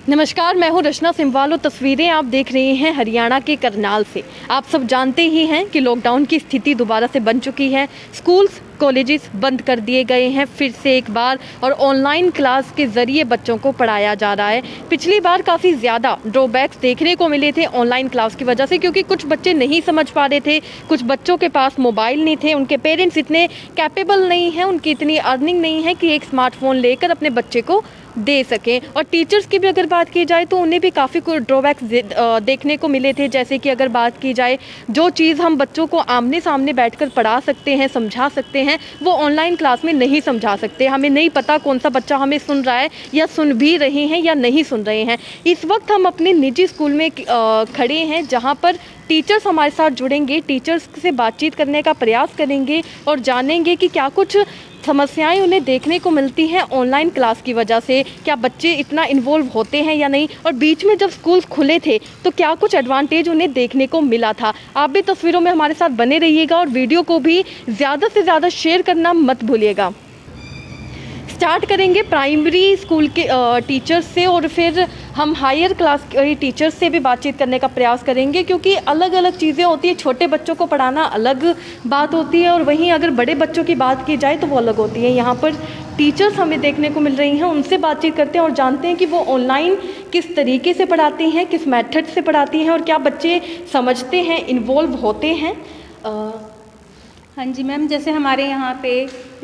नमस्कार, मैं हूं रचना सिमवाल और तस्वीरें आप देख रहे हैं हरियाणा के करनाल से। आप सब जानते ही हैं कि लॉकडाउन की स्थिति दोबारा से बन चुकी है। स्कूल्स कॉलेजेस बंद कर दिए गए हैं फिर से एक बार, और ऑनलाइन क्लास के ज़रिए बच्चों को पढ़ाया जा रहा है। पिछली बार काफ़ी ज़्यादा ड्रॉबैक्स देखने को मिले थे ऑनलाइन क्लास की वजह से, क्योंकि कुछ बच्चे नहीं समझ पा रहे थे, कुछ बच्चों के पास मोबाइल नहीं थे, उनके पेरेंट्स इतने कैपेबल नहीं हैं, उनकी इतनी अर्निंग नहीं है कि एक स्मार्टफोन लेकर अपने बच्चे को दे सकें। और टीचर्स की भी अगर बात की जाए तो उन्हें भी काफ़ी कुछ ड्रॉबैक्स देखने को मिले थे। जैसे कि अगर बात की जाए, जो चीज़ हम बच्चों को आमने सामने बैठकर पढ़ा सकते हैं, समझा सकते हैं, वो ऑनलाइन क्लास में नहीं समझा सकते। हमें नहीं पता कौन सा बच्चा हमें सुन रहा है या सुन भी रहे हैं या नहीं सुन रहे हैं। इस वक्त हम अपने निजी स्कूल में खड़े हैं, जहाँ पर टीचर्स हमारे साथ जुड़ेंगे, टीचर्स से बातचीत करने का प्रयास करेंगे और जानेंगे कि क्या कुछ समस्याएं उन्हें देखने को मिलती हैं ऑनलाइन क्लास की वजह से, क्या बच्चे इतना इन्वॉल्व होते हैं या नहीं, और बीच में जब स्कूल खुले थे तो क्या कुछ एडवांटेज उन्हें देखने को मिला था। आप भी तस्वीरों में हमारे साथ बने रहिएगा और वीडियो को भी ज़्यादा से ज़्यादा शेयर करना मत भूलिएगा। स्टार्ट करेंगे प्राइमरी स्कूल के टीचर्स से, और फिर हम हायर क्लास के टीचर्स से भी बातचीत करने का प्रयास करेंगे, क्योंकि अलग अलग चीज़ें होती है। छोटे बच्चों को पढ़ाना अलग बात होती है और वहीं अगर बड़े बच्चों की बात की जाए तो वो अलग होती है। यहाँ पर टीचर्स हमें देखने को मिल रही हैं, उनसे बातचीत करते हैं और जानते हैं कि वो ऑनलाइन किस तरीके से पढ़ाती हैं, किस मेथड से पढ़ाती हैं और क्या बच्चे समझते हैं, इन्वॉल्व होते हैं। हाँ जी मैम, जैसे हमारे यहाँ पे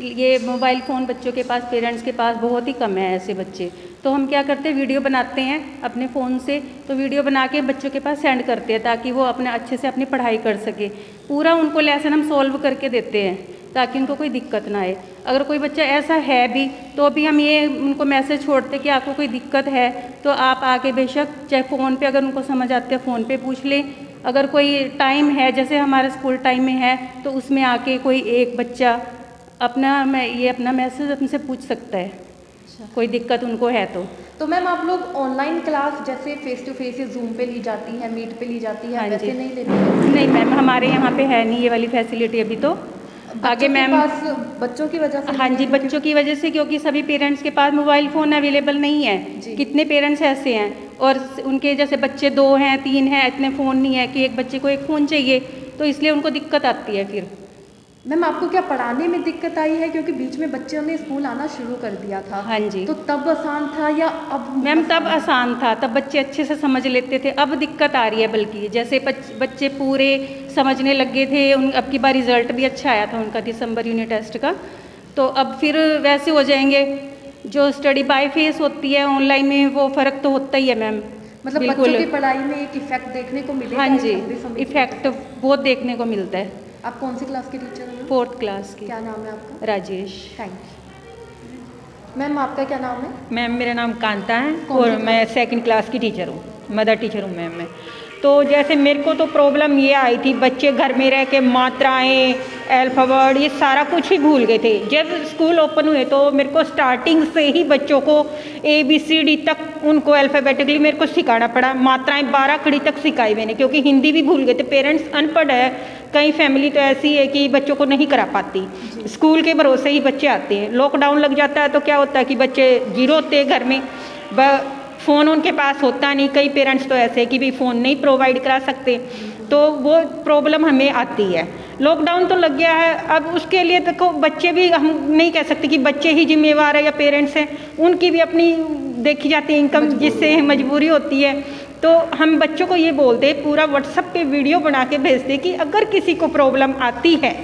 ये मोबाइल फ़ोन बच्चों के पास, पेरेंट्स के पास बहुत ही कम है ऐसे बच्चे। तो हम क्या करते हैं, वीडियो बनाते हैं अपने फ़ोन से, तो वीडियो बना के बच्चों के पास सेंड करते हैं ताकि वो अपने अच्छे से अपनी पढ़ाई कर सके। पूरा उनको लेसन हम सॉल्व करके देते हैं ताकि उनको कोई दिक्कत ना आए। अगर कोई बच्चा ऐसा है भी तो भी हम ये उनको मैसेज छोड़ते कि आपको कोई दिक्कत है तो आप आके बेशक चाहे फ़ोन पे, अगर उनको समझ आते हैं फ़ोन पे पूछ लें। अगर कोई टाइम है, जैसे हमारा स्कूल टाइम में है, तो उसमें आके कोई एक बच्चा अपना मैसेज हमसे पूछ सकता है। कोई दिक्कत उनको है तो मैम, आप लोग ऑनलाइन क्लास जैसे फेस टू फेस या जूम पे ली जाती है, मीट पे ली जाती है, वैसे नहीं लेते? नहीं मैम, हमारे यहाँ पे है नहीं ये वाली फैसिलिटी अभी तो। आगे मैम बच्चों की वजह से? हाँ जी, बच्चों की वजह से, क्योंकि सभी पेरेंट्स के पास मोबाइल फ़ोन अवेलेबल नहीं है। कितने पेरेंट्स ऐसे हैं और उनके जैसे बच्चे 2 हैं 3 हैं, इतने फ़ोन नहीं है कि एक बच्चे को एक फ़ोन चाहिए, तो इसलिए उनको दिक्कत आती है। फिर मैम, आपको क्या पढ़ाने में दिक्कत आई है, क्योंकि बीच में बच्चों ने स्कूल आना शुरू कर दिया था? हाँ जी। तो तब आसान था या अब? मैम तब आसान था, तब बच्चे अच्छे से समझ लेते थे। अब दिक्कत आ रही है, बल्कि जैसे बच्चे पूरे समझने लग गए थे। अब की बार रिज़ल्ट भी अच्छा आया था उनका दिसंबर यूनिट टेस्ट का, तो अब फिर वैसे हो जाएंगे। जो स्टडी बाय फेस होती है ऑनलाइन में, वो फ़र्क तो होता ही है मैम। मतलब बच्चों की पढ़ाई में एक इफेक्ट देखने को मिलेगा? हाँ जी, इफेक्ट बहुत देखने को मिलता है। आप कौन सी क्लास के टीचर हैं? 4th क्लास की। क्या नाम है आपका? राजेश। Thank you. मैम, आपका क्या नाम है? मैम, मेरा नाम कांता है और मैं 2nd क्लास की टीचर हूँ, मदर टीचर हूँ मैम मैं। तो जैसे मेरे को तो प्रॉब्लम ये आई थी, बच्चे घर में रह के मात्राएँ, अल्फ़ाबेट, ये सारा कुछ ही भूल गए थे। जब स्कूल ओपन हुए तो मेरे को स्टार्टिंग से ही बच्चों को ABCD तक उनको अल्फ़ाबेटिकली मेरे को सिखाना पड़ा। मात्राएँ 12 कड़ी तक सिखाई मैंने, क्योंकि हिंदी भी भूल गए थे। पेरेंट्स अनपढ़ है, कई फैमिली तो ऐसी है कि बच्चों को नहीं करा पाती। स्कूल के भरोसे ही बच्चे आते हैं। लॉकडाउन लग जाता है तो क्या होता है कि बच्चे जीरो होते हैं घर में, फ़ोन उनके पास होता नहीं। कई पेरेंट्स तो ऐसे हैं कि भी फ़ोन नहीं प्रोवाइड करा सकते, तो वो प्रॉब्लम हमें आती है। लॉकडाउन तो लग गया है, अब उसके लिए देखो बच्चे भी, हम नहीं कह सकते कि बच्चे ही जिम्मेवार है या पेरेंट्स हैं, उनकी भी अपनी देखी जाती है इनकम, जिससे मजबूरी होती है। तो हम बच्चों को ये बोलते हैं, पूरा व्हाट्सएप पे वीडियो बना के भेजते कि अगर किसी को प्रॉब्लम आती है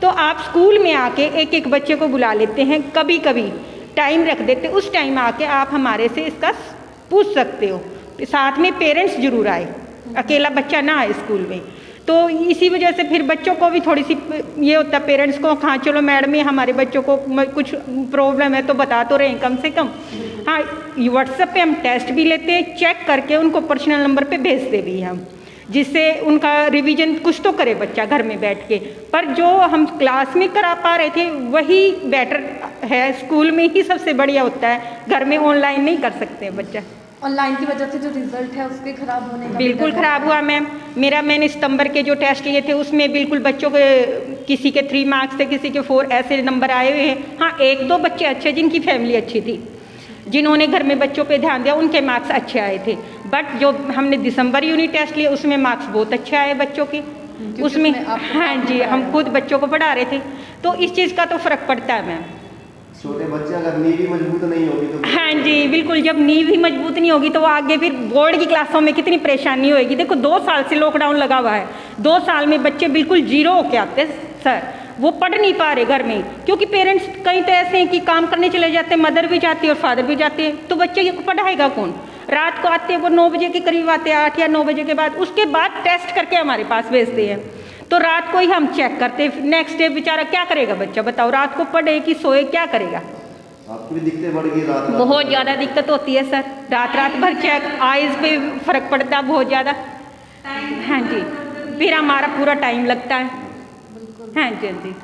तो आप स्कूल में आके एक एक बच्चे को बुला लेते हैं, कभी कभी टाइम रख देते, उस टाइम आके आप हमारे से इसका पूछ सकते हो। साथ में पेरेंट्स जरूर आए, अकेला बच्चा ना आए स्कूल में। तो इसी वजह से फिर बच्चों को भी थोड़ी सी ये होता है पेरेंट्स को, हाँ चलो मैडम ये हमारे बच्चों को कुछ प्रॉब्लम है तो बता तो रहे हैं कम से कम। हाँ, व्हाट्सएप पे हम टेस्ट भी लेते हैं, चेक करके उनको पर्सनल नंबर पे भेजते भी हम, जिससे उनका रिवीजन कुछ तो करे बच्चा घर में बैठ के। पर जो हम क्लास में करा पा रहे थे वही बेटर है, स्कूल में ही सबसे बढ़िया होता है, घर में ऑनलाइन नहीं कर सकते बच्चा। ऑनलाइन की वजह से जो रिजल्ट है उसके खराब होने का बिल्कुल खराब हुआ मैम। मैंने सितंबर के जो टेस्ट लिए थे उसमें बिल्कुल बच्चों के किसी के 3 मार्क्स थे, किसी के 4, ऐसे नंबर आए हुए हैं। हाँ, 1-2 बच्चे अच्छे जिनकी फैमिली अच्छी थी, जिन्होंने घर में बच्चों पे ध्यान दिया उनके मार्क्स अच्छे आए थे। बट जो हमने दिसंबर यूनिट टेस्ट लिए उसमें मार्क्स बहुत अच्छे आए बच्चों के, उसमें हाँ जी हम खुद बच्चों को पढ़ा रहे थे, तो इस चीज़ का तो फ़र्क पड़ता है मैम। छोटे बच्चे अगर नींव ही मजबूत नहीं होगी तो हाँ जी बिल्कुल, जब नींव ही मजबूत नहीं होगी तो वो आगे फिर बोर्ड की क्लासों में कितनी परेशानी होगी। देखो 2 साल से लॉकडाउन लगा हुआ है, 2 साल में बच्चे बिल्कुल जीरो होके आते सर, वो पढ़ नहीं पा रहे घर में, क्योंकि पेरेंट्स कई तो ऐसे हैं कि काम करने चले जाते हैं, मदर भी जाती है और फादर भी जाते हैं, तो बच्चे को पढ़ाएगा कौन। रात को आते हैं वो 9 बजे के करीब आते हैं, 8 या 9 बजे के बाद, उसके बाद टेस्ट करके हमारे पास भेजते हैं, तो रात को ही हम चेक करते हैं। नेक्स्ट डे बेचारा क्या करेगा बच्चा, बताओ रात को पढ़े कि सोए, क्या करेगा। आपकी भी दिक्कतें बढ़ गई रात रात बहुत ज़्यादा दिक्कत होती है सर, रात भर चेक, आइज़ पे फ़र्क पड़ता है बहुत ज़्यादा। हाँ जी, फिर हमारा पूरा टाइम लगता है। हाँ जी हाँ जी।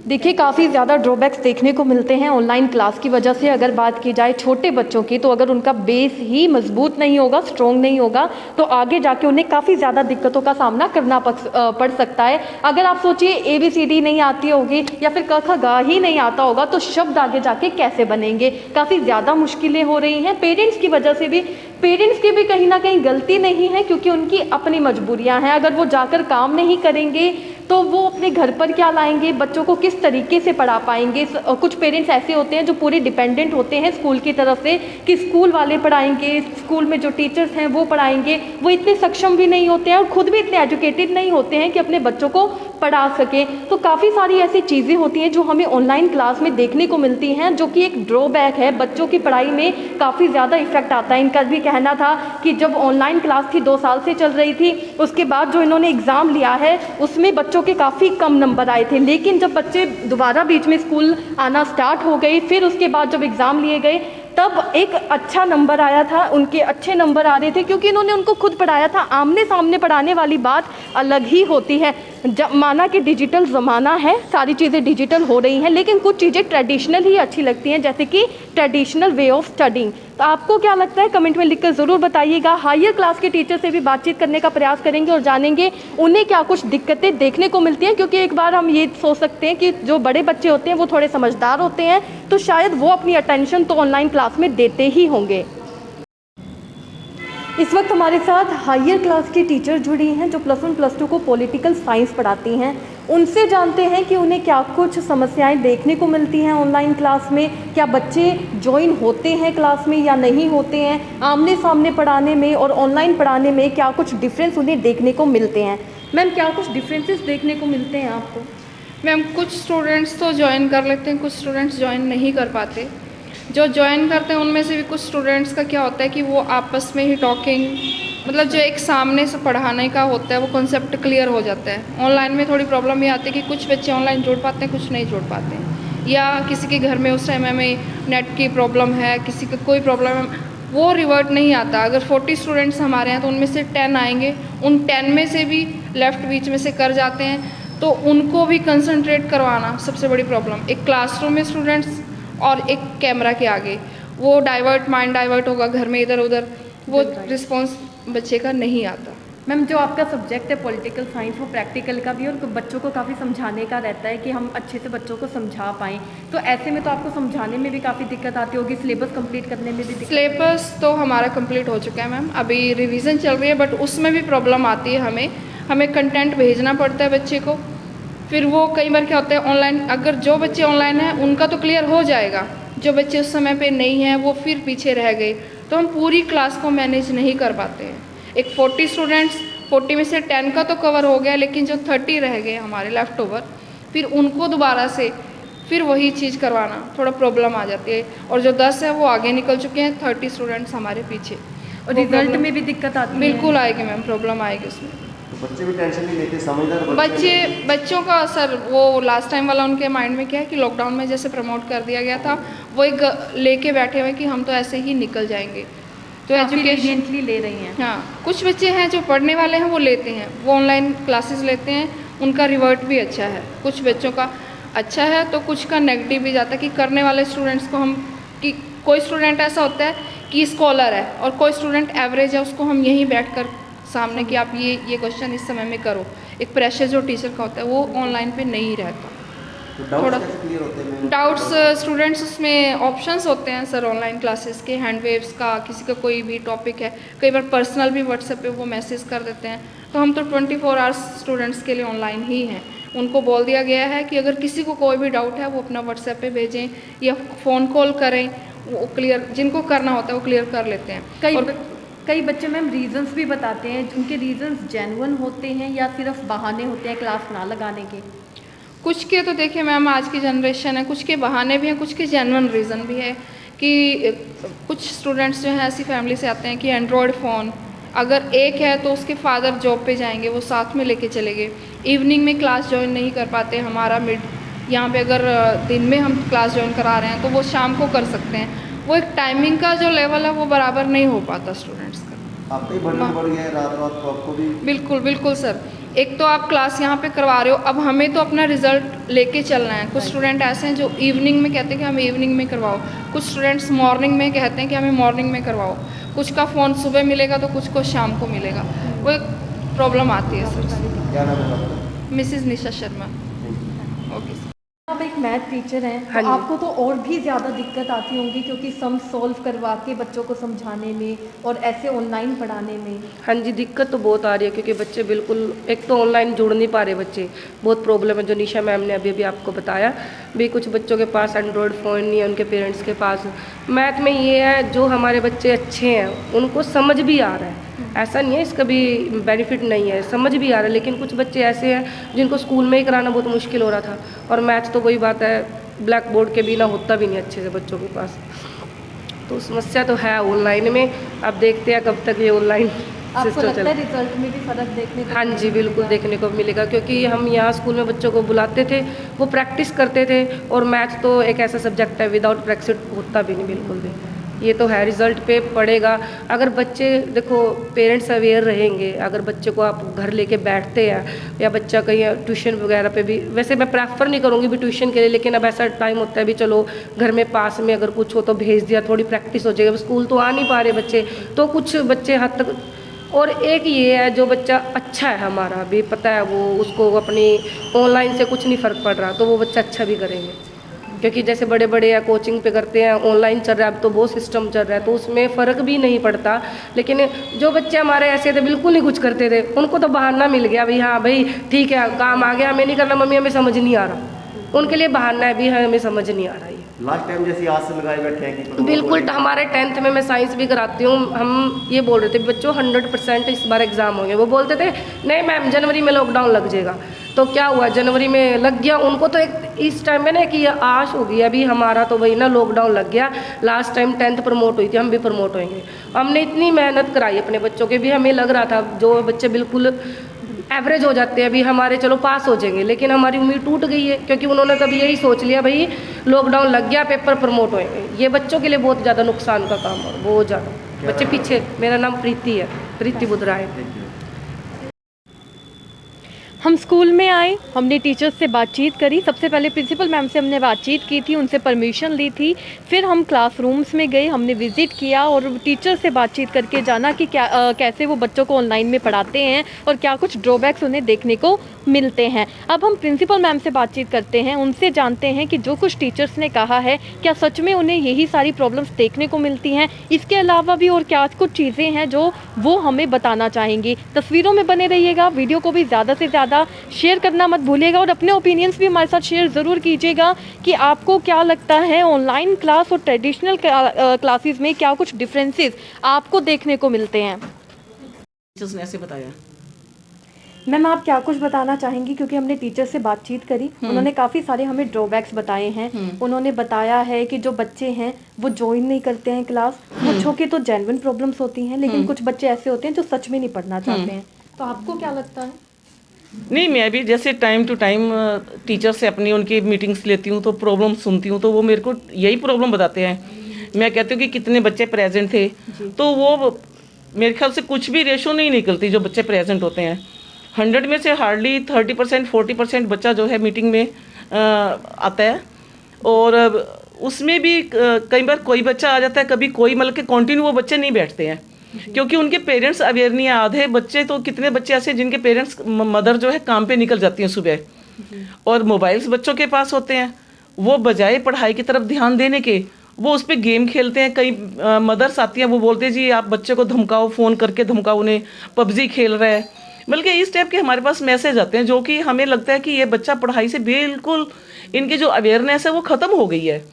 देखिए काफ़ी ज़्यादा ड्रॉबैक्स देखने को मिलते हैं ऑनलाइन क्लास की वजह से। अगर बात की जाए छोटे बच्चों की, तो अगर उनका बेस ही मजबूत नहीं होगा, स्ट्रॉन्ग नहीं होगा, तो आगे जाके उन्हें काफ़ी ज़्यादा दिक्कतों का सामना करना पड़ सकता है। अगर आप सोचिए ABCD नहीं आती होगी या फिर क ख ग ही नहीं आता होगा, तो शब्द आगे जाके कैसे बनेंगे, काफ़ी ज़्यादा मुश्किलें हो रही हैं। पेरेंट्स की वजह से भी, पेरेंट्स की भी कहीं ना कहीं गलती नहीं है, क्योंकि उनकी अपनी मजबूरियाँ हैं। अगर वो जाकर काम नहीं करेंगे तो वो अपने घर पर क्या लाएंगे, बच्चों को किस तरीके से पढ़ा पाएंगे। कुछ पेरेंट्स ऐसे होते हैं जो पूरे डिपेंडेंट होते हैं स्कूल की तरफ से कि स्कूल वाले पढ़ाएंगे, स्कूल में जो टीचर्स हैं वो पढ़ाएंगे। वो इतने सक्षम भी नहीं होते हैं और ख़ुद भी इतने एजुकेटेड नहीं होते हैं कि अपने बच्चों को पढ़ा सकें। तो काफ़ी सारी ऐसी चीज़ें होती हैं जो हमें ऑनलाइन क्लास में देखने को मिलती हैं, जो कि एक ड्रॉबैक है। बच्चों की पढ़ाई में काफ़ी ज़्यादा इफेक्ट आता है। इनका भी कहना था कि जब ऑनलाइन क्लास थी 2 साल से चल रही थी, उसके बाद जो इन्होंने एग्ज़ाम लिया है उसमें बच्चों के काफ़ी कम नंबर आए थे। लेकिन जब बच्चे दोबारा बीच में स्कूल आना स्टार्ट हो गए, फिर उसके बाद जब एग्ज़ाम लिए गए तब एक अच्छा नंबर आया था, उनके अच्छे नंबर आ रहे थे, क्योंकि इन्होंने उनको खुद पढ़ाया था। आमने सामने पढ़ाने वाली बात अलग ही होती है। जब माना कि डिजिटल ज़माना है, सारी चीज़ें डिजिटल हो रही हैं, लेकिन कुछ चीज़ें ट्रेडिशनल ही अच्छी लगती हैं, जैसे कि ट्रेडिशनल वे ऑफ स्टडिंग। तो आपको क्या लगता है, कमेंट में लिखकर ज़रूर बताइएगा। हायर क्लास के टीचर से भी बातचीत करने का प्रयास करेंगे और जानेंगे उन्हें क्या कुछ दिक्कतें देखने को मिलती हैं, क्योंकि एक बार हम ये सोच सकते हैं कि जो बड़े बच्चे होते हैं वो थोड़े समझदार होते हैं, तो शायद वो अपनी अटेंशन तो ऑनलाइन क्लास में देते ही होंगे। इस वक्त हमारे साथ हायर क्लास की टीचर जुड़ी हैं जो +1 +2 को पॉलिटिकल साइंस पढ़ाती हैं। उनसे जानते हैं कि उन्हें क्या कुछ समस्याएं देखने को मिलती हैं ऑनलाइन क्लास में, क्या बच्चे ज्वाइन होते हैं क्लास में या नहीं होते हैं, आमने सामने पढ़ाने में और ऑनलाइन पढ़ाने में क्या कुछ डिफरेंस उन्हें देखने को मिलते हैं। मैम, क्या कुछ डिफरेंसेस देखने को मिलते हैं आपको? मैम, कुछ स्टूडेंट्स तो ज्वाइन कर लेते हैं, कुछ स्टूडेंट्स ज्वाइन नहीं कर पाते। जो ज्वाइन करते हैं उनमें से भी कुछ स्टूडेंट्स का क्या होता है कि वो आपस में ही टॉकिंग, मतलब जो एक सामने से पढ़ाने का होता है वो कॉन्सेप्ट क्लियर हो जाता है। ऑनलाइन में थोड़ी प्रॉब्लम ये आती है कि कुछ बच्चे ऑनलाइन जुड़ पाते हैं, कुछ नहीं जुड़ पाते हैं, या किसी के घर में उस टाइम में नेट की प्रॉब्लम है, किसी को कोई प्रॉब्लम है, वो रिवर्ट नहीं आता। अगर 40 स्टूडेंट्स हमारे हैं तो उनमें से 10 आएंगे, उन 10 में से भी लेफ़्ट बीच में से कर जाते हैं, तो उनको भी कंसंट्रेट करवाना सबसे बड़ी प्रॉब्लम। एक क्लासरूम में स्टूडेंट्स और एक कैमरा के आगे, वो माइंड डाइवर्ट होगा घर में इधर उधर, वो रिस्पॉन्स बच्चे का नहीं आता। मैम, जो आपका सब्जेक्ट है पॉलिटिकल साइंस, वो प्रैक्टिकल का भी और बच्चों को काफ़ी समझाने का रहता है कि हम अच्छे से बच्चों को समझा पाएँ, तो ऐसे में तो आपको समझाने में भी काफ़ी दिक्कत आती होगी, सिलेबस कंप्लीट करने में भी दिक्कत? सिलेबस तो हमारा कंप्लीट हो चुका है मैम, अभी रिवीजन चल रही है, बट उसमें भी प्रॉब्लम आती है। हमें कंटेंट भेजना पड़ता है बच्चे को, फिर वो कई बार क्या होता है ऑनलाइन, अगर जो बच्चे ऑनलाइन हैं उनका तो क्लियर हो जाएगा, जो बच्चे उस समय पे नहीं हैं वो फिर पीछे रह गए, तो हम पूरी क्लास को मैनेज नहीं कर पाते हैं। एक 40 स्टूडेंट्स, 40 में से 10 का तो कवर हो गया, लेकिन जो 30 रह गए हमारे लेफ़्ट ओवर, फिर उनको दोबारा से फिर वही चीज़ करवाना थोड़ा प्रॉब्लम आ जाती है। और जो 10 है वो आगे निकल चुके हैं, 30 स्टूडेंट्स हमारे पीछे, और रिजल्ट में भी दिक्कत आती है? बिल्कुल आएगी मैम, प्रॉब्लम आएगी उसमें। तो बच्चे भी टेंशन नहीं लेते, समझदार बच्चों का असर, वो लास्ट टाइम वाला उनके माइंड में क्या है कि लॉकडाउन में जैसे प्रमोट कर दिया गया था, वो एक लेके बैठे हुए कि हम तो ऐसे ही निकल जाएंगे, तो एजुकेशन ले रही हैं। हाँ, कुछ बच्चे हैं जो पढ़ने वाले हैं वो लेते हैं, वो ऑनलाइन क्लासेस लेते हैं, उनका रिवर्ट भी अच्छा है। कुछ बच्चों का अच्छा है तो कुछ का नेगेटिव भी जाता है कि करने वाले स्टूडेंट्स को हम, कि कोई स्टूडेंट ऐसा होता है कि स्कॉलर है और कोई स्टूडेंट एवरेज है, उसको हम यहीं बैठकर सामने कि आप ये क्वेश्चन इस समय में करो, एक प्रेशर जो टीचर का होता है वो ऑनलाइन पे नहीं रहता। तो डाउट्स थोड़ा कैसे क्लियर होते हैं? डाउट्स स्टूडेंट्स उसमें ऑप्शंस होते हैं सर ऑनलाइन क्लासेस के, हैंड वेव्स का, किसी का कोई भी टॉपिक है, कई बार पर्सनल भी व्हाट्सएप पे वो मैसेज कर देते हैं। तो हम तो 24 आवर्स स्टूडेंट्स के लिए ऑनलाइन ही हैं। उनको बोल दिया गया है कि अगर किसी को कोई भी डाउट है वो अपना व्हाट्सएप पे भेजें या फ़ोन कॉल करें, वो क्लियर जिनको करना होता है वो क्लियर कर लेते हैं। कई बच्चे मैम रीजंस भी बताते हैं, उनके रीजंस जेन्युइन होते हैं या सिर्फ बहाने होते हैं क्लास ना लगाने के? कुछ के तो देखिए मैम आज की जनरेशन है, कुछ के बहाने भी हैं, कुछ के जेन्युइन रीज़न भी है कि कुछ स्टूडेंट्स जो हैं ऐसी फैमिली से आते हैं कि एंड्रॉयड फ़ोन अगर एक है तो उसके फादर जॉब पे जाएंगे, वो साथ में लेके चले गए, इवनिंग में क्लास ज्वाइन नहीं कर पाते। हमारा यहाँ पे अगर दिन में हम क्लास ज्वाइन करा रहे हैं तो वो शाम को कर सकते हैं। वो एक टाइमिंग का जो लेवल है वो बराबर नहीं हो पाता स्टूडेंट्स का। आपका ही बर्डन बढ़ गया है रात को आपको भी? बिल्कुल बिल्कुल सर। एक तो आप क्लास यहाँ पे करवा रहे हो, अब हमें तो अपना रिजल्ट लेके चलना है। कुछ स्टूडेंट ऐसे हैं जो इवनिंग में कहते हैं कि हमें इवनिंग में करवाओ, कुछ स्टूडेंट्स मॉर्निंग में कहते हैं कि हमें मॉर्निंग में करवाओ, कुछ का फ़ोन सुबह मिलेगा तो कुछ को शाम को मिलेगा। वो एक प्रॉब्लम आती है सर। क्या नाम है आपका? मिसेज़ निशा शर्मा। ओके। आप एक मैथ टीचर हैं, हाँ तो जी। आपको तो और भी ज़्यादा दिक्कत आती होंगी क्योंकि सम सॉल्व करवा के बच्चों को समझाने में और ऐसे ऑनलाइन पढ़ाने में। हाँ जी, दिक्कत तो बहुत आ रही है क्योंकि बच्चे बिल्कुल, एक तो ऑनलाइन जुड़ नहीं पा रहे बच्चे, बहुत प्रॉब्लम है जो निशा मैम ने अभी आपको बताया भी। कुछ बच्चों के पास एंड्रॉयड फ़ोन नहीं है, उनके पेरेंट्स के पास। मैथ में ये है जो हमारे बच्चे अच्छे हैं उनको समझ भी आ रहा है, ऐसा नहीं है इसका भी बेनिफिट नहीं है, समझ भी आ रहा है। लेकिन कुछ बच्चे ऐसे हैं जिनको स्कूल में ही कराना बहुत मुश्किल हो रहा था, और मैथ तो वही बात है ब्लैक बोर्ड के बिना होता भी नहीं अच्छे से बच्चों के पास। तो समस्या तो है ऑनलाइन में। अब देखते हैं कब तक ये ऑनलाइन आपको सिस्टम लगता चले। है रिजल्ट में भी फ़र्क देखने को हाँ जी, बिल्कुल देखने को मिलेगा क्योंकि हम यहाँ स्कूल में बच्चों को बुलाते थे, वो प्रैक्टिस करते थे, और मैथ तो एक ऐसा सब्जेक्ट है विदाउट प्रैक्टिस होता भी नहीं बिल्कुल भी। ये तो है, रिजल्ट पे पड़ेगा। अगर बच्चे देखो पेरेंट्स अवेयर रहेंगे, अगर बच्चे को आप घर लेके बैठते हैं या बच्चा कहीं ट्यूशन वगैरह पे भी, वैसे मैं प्रेफर नहीं करूँगी भी ट्यूशन के लिए, लेकिन अब ऐसा टाइम होता है भी चलो घर में पास में अगर कुछ हो तो भेज दिया, थोड़ी प्रैक्टिस हो जाएगी। अब स्कूल तो आ नहीं पा रहे बच्चे, तो कुछ बच्चे हद तक। और एक ये है जो बच्चा अच्छा है हमारा भी पता है, वो उसको अपनी ऑनलाइन से कुछ नहीं फ़र्क पड़ रहा, तो वो बच्चा अच्छा भी करेंगे। क्योंकि जैसे बड़े बड़े या कोचिंग पे करते हैं, ऑनलाइन चल रहा है अब तो बहुत सिस्टम चल रहा है, तो उसमें फ़र्क भी नहीं पड़ता। लेकिन जो बच्चे हमारे ऐसे थे बिल्कुल नहीं कुछ करते थे, उनको तो बहाना मिल गया भाई, हाँ भाई ठीक है काम आ गया, हमें नहीं करना, मम्मी हमें समझ नहीं आ रहा, उनके लिए बहाना है भी हाँ हमें समझ नहीं आ रहा है। लास्ट टाइम जैसी आज से लगाए बैठे हैं कि बिल्कुल, हमारे 10th में मैं साइंस भी कराती हूँ, हम ये बोल रहे थे बच्चों 100% इस बार एग्ज़ाम होंगे। वो बोलते थे नहीं मैम जनवरी में लॉकडाउन लग जाएगा, तो क्या हुआ जनवरी में लग गया। उनको तो एक इस टाइम में ना कि ये आश हो गई अभी हमारा तो वही ना लॉकडाउन लग गया। लास्ट टाइम 10th प्रमोट हुई थी, हम भी प्रमोट होंगे। हमने इतनी मेहनत कराई अपने बच्चों के भी, हमें लग रहा था जो बच्चे बिल्कुल एवरेज हो जाते हैं अभी हमारे चलो पास हो जाएंगे, लेकिन हमारी उम्मीद टूट गई है क्योंकि उन्होंने कभी यही सोच लिया भाई लॉकडाउन लग गया पेपर प्रमोट होएंगे। ये बच्चों के लिए बहुत ज़्यादा नुकसान का काम है, बहुत ज़्यादा बच्चे पीछे। मेरा नाम प्रीति है, प्रीति बुधरा है। हम स्कूल में आए, हमने टीचर्स से बातचीत करी। सबसे पहले प्रिंसिपल मैम से हमने बातचीत की थी, उनसे परमिशन ली थी। फिर हम क्लासरूम्स में गए, हमने विज़िट किया और टीचर से बातचीत करके जाना कि क्या कैसे वो बच्चों को ऑनलाइन में पढ़ाते हैं और क्या कुछ ड्रॉबैक्स उन्हें देखने को मिलते हैं। अब हम प्रिंसिपल मैम से बातचीत करते हैं, उनसे जानते हैं कि जो कुछ टीचर्स ने कहा है क्या सच में उन्हें यही सारी प्रॉब्लम्स देखने को मिलती हैं, इसके अलावा भी और क्या कुछ चीज़ें हैं जो वो हमें बताना चाहेंगी। तस्वीरों में बने रहिएगा, वीडियो को भी ज़्यादा से ज़्यादा शेयर करना मत भूलिएगा और अपने ओपिनियंस भी हमारे साथ शेयर ज़रूर कीजिएगा कि आपको क्या लगता है ऑनलाइन क्लास और ट्रेडिशनल क्लासेस में क्या कुछ डिफरेंसेस आपको देखने को मिलते हैं। टीचर्स ने ऐसे बताया। मैम आप क्या कुछ बताना चाहेंगी, क्योंकि हमने टीचर से बातचीत करी, उन्होंने काफ़ी सारे हमें ड्रॉबैक्स बताए हैं। उन्होंने बताया है कि जो बच्चे हैं वो ज्वाइन नहीं करते हैं क्लास, कुछों के तो जेन्युइन प्रॉब्लम्स होती हैं, लेकिन कुछ बच्चे ऐसे होते हैं जो सच में नहीं पढ़ना चाहते हैं। तो आपको क्या लगता है? नहीं, मैं भी जैसे टाइम टू टाइम टीचर से अपनी उनकी मीटिंग्स लेती हूँ तो प्रॉब्लम सुनती हूँ, तो वो मेरे को यही प्रॉब्लम बताते हैं। मैं कहती हूँ कि कितने बच्चे प्रेजेंट थे, तो वो मेरे ख्याल से कुछ भी रेशो नहीं निकलती जो बच्चे प्रेजेंट होते हैं। 100 में से हार्डली 30% 40% बच्चा जो है मीटिंग में आता है, और उसमें भी कई बार कोई बच्चा आ जाता है, कभी कोई, मतलब कि कंटिन्यू वो बच्चे नहीं बैठते हैं क्योंकि उनके पेरेंट्स अवेयर नहीं है। आधे बच्चे तो कितने बच्चे ऐसे जिनके पेरेंट्स मदर जो है काम पे निकल जाती हैं सुबह, और मोबाइल्स बच्चों के पास होते हैं, वो बजाय पढ़ाई की तरफ ध्यान देने के वो उस पर गेम खेलते हैं। कई मदर्स आती हैं, वो बोलते हैं जी आप बच्चे को धमकाओ, फ़ोन करके धमकाओ उन्हें, पबजी खेल रहा है। बल्कि इस टाइप के हमारे पास मैसेज आते हैं जो कि हमें लगता है कि ये बच्चा पढ़ाई से बिल्कुल, इनकी जो अवेयरनेस है वो ख़त्म हो गई है।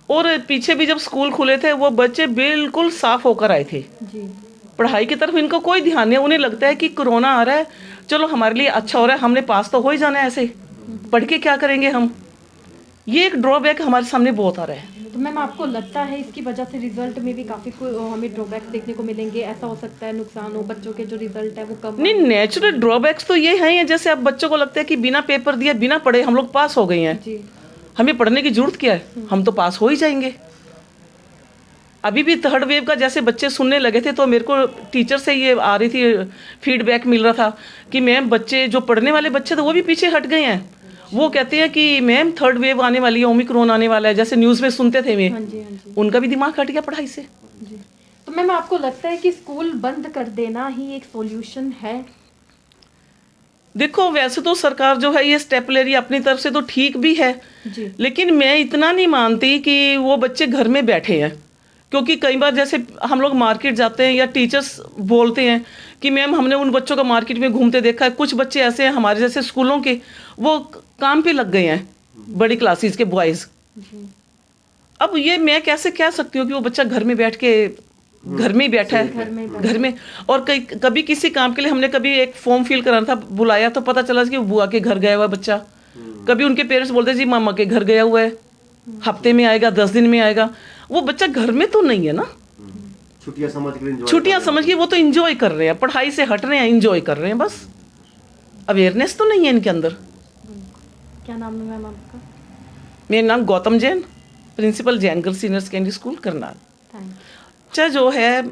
और पीछे भी जब स्कूल खुले थे वो बच्चे बिल्कुल साफ होकर आए थे, पढ़ाई की तरफ इनको कोई ध्यान नहीं। उन्हें लगता है कि कोरोना आ रहा है, चलो हमारे लिए अच्छा हो रहा है, हमने पास तो हो ही जाना है, ऐसे पढ़ के क्या करेंगे हम। ये एक ड्रॉबैक हमारे सामने बहुत आ रहा है। तो मैम आपको लगता है इसकी वजह से रिजल्ट में भी काफ़ी हमें ड्रॉबैक्स देखने को मिलेंगे? ऐसा हो सकता है नुकसान हो, बच्चों के जो रिजल्ट है वो कम? नहीं, नेचुरल ड्रॉबैक्स तो ये हैं, जैसे अब बच्चों को लगता है कि बिना पेपर दिए, बिना पढ़े हम लोग पास हो गए हैं, जी, हमें पढ़ने की जरूरत क्या है, हम तो पास हो ही जाएंगे। अभी भी थर्ड वेव का जैसे बच्चे सुनने लगे थे तो मेरे को टीचर से ये आ रही थी, फीडबैक मिल रहा था कि मैम बच्चे जो पढ़ने वाले बच्चे थे वो भी पीछे हट गए हैं। वो कहते हैं कि मैम थर्ड वेव आने वाली है, ओमिक्रॉन आने वाला है, जैसे न्यूज़ में सुनते थे वे, हाँ जी, हाँ जी, उनका भी दिमाग हट गया पढ़ाई से। जी। तो मैम आपको लगता है कि स्कूल बंद कर देना ही एक सॉल्यूशन है? देखो वैसे तो सरकार जो है ये स्टेप ले रही है अपनी तरफ से, तो ठीक भी है, जी, लेकिन मैं इतना नहीं मानती कि वो बच्चे घर में बैठे हैं। क्योंकि कई बार जैसे हम लोग मार्केट जाते हैं या टीचर्स बोलते हैं कि मैम हमने उन बच्चों को मार्केट में घूमते देखा है, कुछ बच्चे ऐसे हैं हमारे जैसे स्कूलों के, वो काम पे लग गए हैं, बड़ी क्लासेस के बॉयज़। अब ये मैं कैसे कह सकती हूँ कि वो बच्चा घर में बैठ के घर में ही बैठा है, घर में। और कभी किसी काम के लिए हमने कभी एक फॉर्म फिल कराना था, बुलाया तो पता चला कि वो बुआ के घर गया हुआ बच्चा। कभी उनके पेरेंट्स बोलते जी मामा के घर गया हुआ है, हफ्ते में आएगा, 10 दिन में आएगा। वो बच्चा घर में तो नहीं है ना, छुट्टियां समझ के वो तो इंजॉय कर रहे हैं, पढ़ाई से हट रहे हैं, इंजॉय कर रहे हैं, बस अवेयरनेस तो नहीं है इनके अंदर। क्या नाम है मैम आपका? मेरा नाम Gautam Jain, principal Jain girls senior secondary school Karnal. Thank बच्चा जो है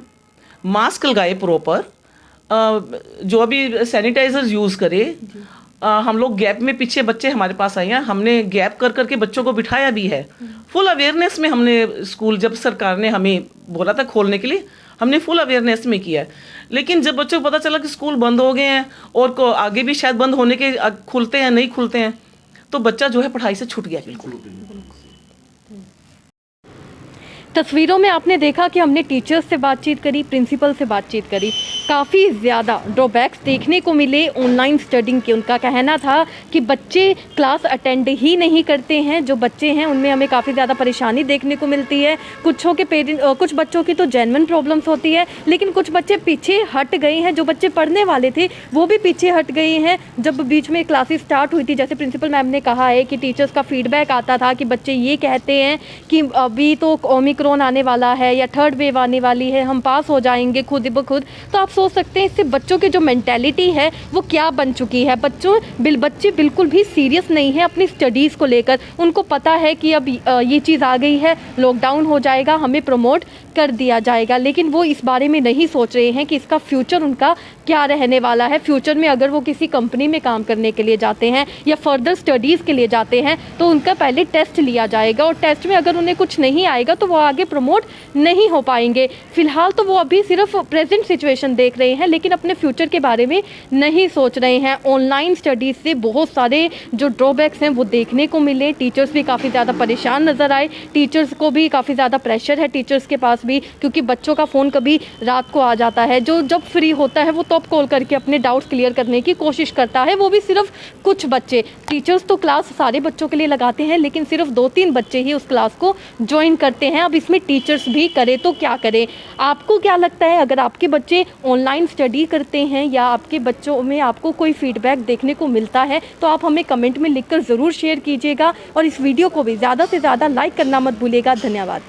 मास्क लगाए प्रॉपर, जो अभी सैनिटाइजर यूज़ करे। हम लोग गैप में, पीछे बच्चे हमारे पास आए हैं, हमने गैप कर करके बच्चों को बिठाया भी है। फुल अवेयरनेस में हमने स्कूल, जब सरकार ने हमें बोला था खोलने के लिए, हमने फुल अवेयरनेस में किया है। लेकिन जब बच्चों को पता चला कि स्कूल बंद हो गए हैं और आगे भी शायद बंद होने के, खुलते हैं नहीं खुलते हैं, तो बच्चा जो है पढ़ाई से छूट गया बिल्कुल। तस्वीरों में आपने देखा कि हमने टीचर्स से बातचीत करी, प्रिंसिपल से बातचीत करी, काफ़ी ज़्यादा ड्रॉबैक्स देखने को मिले ऑनलाइन स्टडिंग के। उनका कहना था कि बच्चे क्लास अटेंड ही नहीं करते हैं, जो बच्चे हैं उनमें हमें काफ़ी ज़्यादा परेशानी देखने को मिलती है। कुछ बच्चों की तो जेन्युइन प्रॉब्लम्स होती है, लेकिन कुछ बच्चे पीछे हट गए हैं। जो बच्चे पढ़ने वाले थे वो भी पीछे हट गए हैं। जब बीच में क्लासेस स्टार्ट हुई थी, जैसे प्रिंसिपल मैम ने कहा है कि टीचर्स का फीडबैक आता था कि बच्चे ये कहते हैं कि अभी तो ओमिक्रॉन आने वाला है या थर्ड वेव आने वाली है, हम पास हो जाएंगे खुद ब खुद। तो आप सोच सकते हैं इससे बच्चों की जो मेंटालिटी है वो क्या बन चुकी है। बच्चे बिल्कुल भी सीरियस नहीं है अपनी स्टडीज़ को लेकर। उनको पता है कि अब ये चीज़ आ गई है, लॉकडाउन हो जाएगा, हमें प्रमोट कर दिया जाएगा, लेकिन वो इस बारे में नहीं सोच रहे हैं कि इसका फ्यूचर उनका क्या रहने वाला है। फ्यूचर में अगर वो किसी कंपनी में काम करने के लिए जाते हैं या फर्दर स्टडीज़ के लिए जाते हैं तो उनका पहले टेस्ट लिया जाएगा, और टेस्ट में अगर उन्हें कुछ नहीं आएगा तो वो आगे प्रमोट नहीं हो पाएंगे। फिलहाल तो वो अभी सिर्फ प्रेजेंट सिचुएशन देख रहे हैं, लेकिन अपने फ्यूचर के बारे में नहीं सोच रहे हैं। ऑनलाइन स्टडीज़ से बहुत सारे जो ड्रॉबैक्स हैं वो देखने को मिले। टीचर्स भी काफ़ी ज़्यादा परेशान नज़र आए, टीचर्स को भी काफ़ी ज़्यादा प्रेशर है टीचर्स के पास भी, क्योंकि बच्चों का फ़ोन कभी रात को आ जाता है, जो जब फ्री होता है वो तब कॉल करके अपने डाउट्स क्लियर करने की कोशिश करता है, वो भी सिर्फ कुछ बच्चे। टीचर्स तो क्लास सारे बच्चों के लिए लगाते हैं, लेकिन सिर्फ 2-3 बच्चे ही उस क्लास को ज्वाइन करते हैं। अब इसमें टीचर्स भी करे तो क्या करें? आपको क्या लगता है, अगर आपके बच्चे ऑनलाइन स्टडी करते हैं या आपके बच्चों में आपको कोई फीडबैक देखने को मिलता है तो आप हमें कमेंट में लिखकर ज़रूर शेयर कीजिएगा, और इस वीडियो को भी ज़्यादा से ज़्यादा लाइक करना मत भूलिएगा। धन्यवाद।